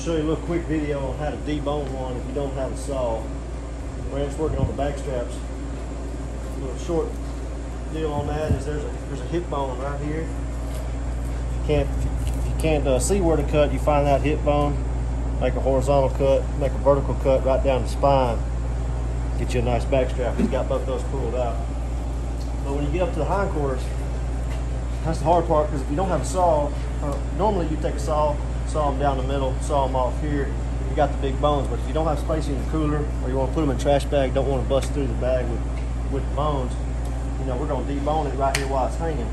show you a little quick video on how to debone one if you don't have a saw. Brand's working on the back straps. A little short deal on that is there's a hip bone right here. If you can't see where to cut, you find that hip bone, make a horizontal cut, make a vertical cut right down the spine, get you a nice back strap. He's got both those pulled out. But when you get up to the hindquarters, that's the hard part, because if you don't have a saw, normally you take a saw them down the middle, saw them off here, you got the big bones. But if you don't have space in your cooler, or you want to put them in a trash bag, don't want to bust through the bag with the bones, you know, we're going to debone it right here while it's hanging.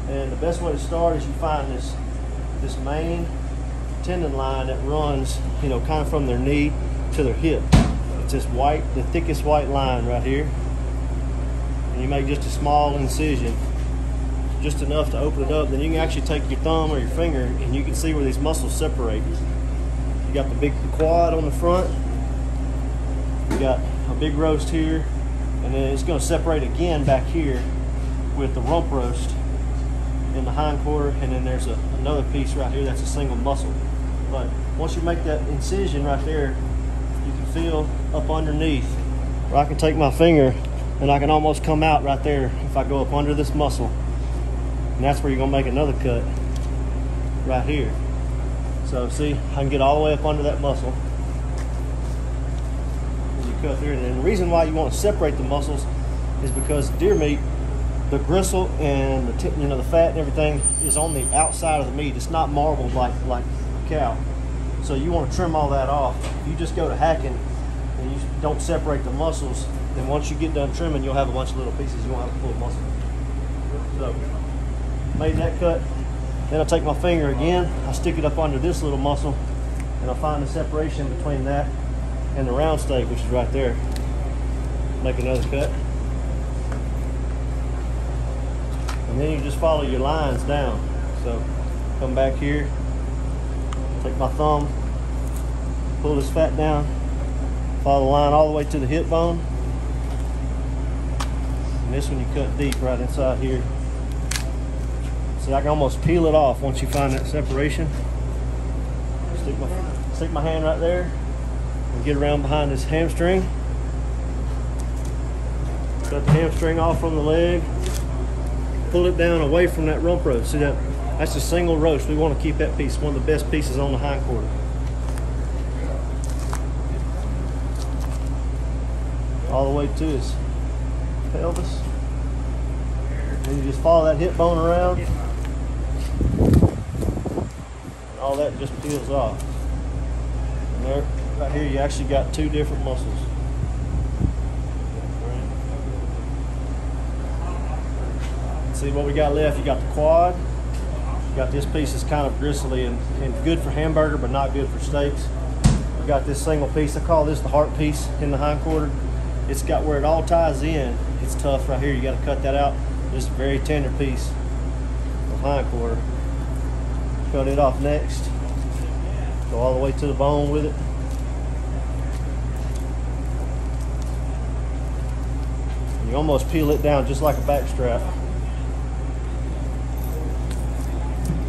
And the best way to start is you find this main tendon line that runs, you know, kind of from their knee to their hip. It's this white, the thickest white line right here. And you make just a small incision, just enough to open it up. Then you can actually take your thumb or your finger and you can see where these muscles separate. You got the quad on the front, you got a big roast here, and then it's going to separate again back here with the rump roast in the hindquarter, and then there's another piece right here that's a single muscle. But once you make that incision right there, you can feel up underneath where I can take my finger and I can almost come out right there if I go up under this muscle. And that's where you're gonna make another cut right here. So see, I can get all the way up under that muscle. And you cut there. And the reason why you want to separate the muscles is because deer meat, the gristle and the fat and everything is on the outside of the meat. It's not marbled like a cow. So you want to trim all that off. If you just go to hacking and you don't separate the muscles, then once you get done trimming, you'll have a bunch of little pieces. You won't have a full muscle. So, made that cut. Then I'll take my finger again, I stick it up under this little muscle, and I'll find the separation between that and the round steak, which is right there. Make another cut. And then you just follow your lines down. So come back here, take my thumb, pull this fat down, follow the line all the way to the hip bone. And this one you cut deep right inside here. See, I can almost peel it off once you find that separation. Stick my hand right there and get around behind this hamstring. Cut the hamstring off from the leg. Pull it down away from that rump roast. See that's a single roast. We want to keep that piece, one of the best pieces on the hindquarter. All the way to his pelvis. And you just follow that hip bone around. And all that just peels off. And there, right here, you actually got two different muscles. See what we got left? You got the quad. You got this piece that's kind of gristly and good for hamburger, but not good for steaks. You got this single piece. I call this the heart piece in the hindquarter. It's got where it all ties in. It's tough right here. You got to cut that out. Just a very tender piece of hindquarter. Cut it off next. Go all the way to the bone with it. You almost peel it down just like a back strap.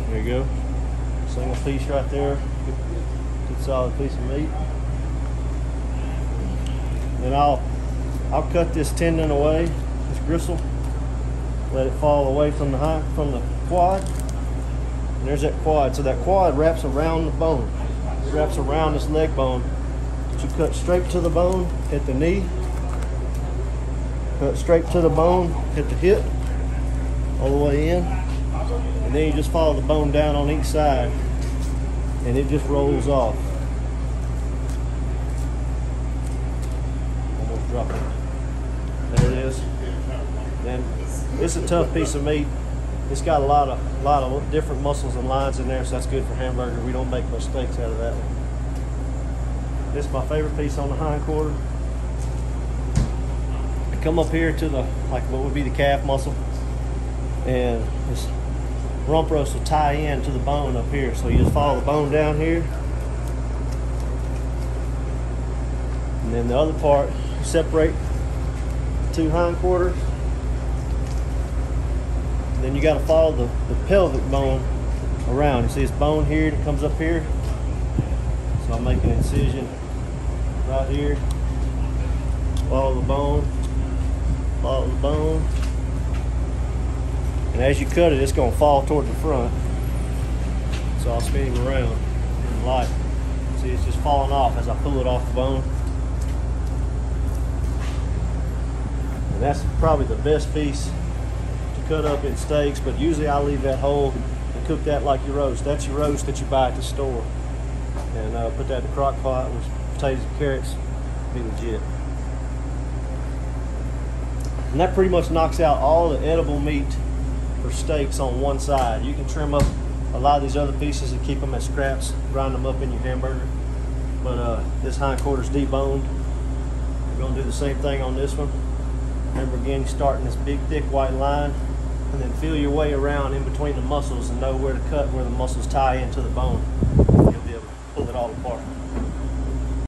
There you go. Single piece right there. Good solid piece of meat. Then I'll cut this tendon away, this gristle. Let it fall away from the quad. And there's that quad. So that quad wraps around the bone. It wraps around this leg bone. But you cut straight to the bone at the knee. Cut straight to the bone at the hip, all the way in. And then you just follow the bone down on each side, and it just rolls off. Almost dropped it. There it is. Then it's a tough piece of meat. It's got a lot of different muscles and lines in there, so that's good for hamburger. We don't make much steaks out of that one. This is my favorite piece on the hindquarter. Come up here to the, like what would be the calf muscle, and this rump roast will tie in to the bone up here. So you just follow the bone down here, and then the other part, you separate the two hindquarters. And then you got to follow the pelvic bone around. You see this bone here that comes up here? So I'll make an incision right here, follow the bone, follow the bone. And as you cut it, it's going to fall toward the front. So I'll spin him around in the light. See, it's just falling off as I pull it off the bone. And that's probably the best piece to cut up in steaks, but usually I leave that whole and cook that like your roast. That's your roast that you buy at the store. And put that in the crock pot with potatoes and carrots. Be legit. And that pretty much knocks out all the edible meat for steaks on one side. You can trim up a lot of these other pieces and keep them as scraps, grind them up in your hamburger. But this hindquarter's deboned. We're going to do the same thing on this one. Remember again, you start in this big thick white line and then feel your way around in between the muscles and know where to cut where the muscles tie into the bone. You'll be able to pull it all apart.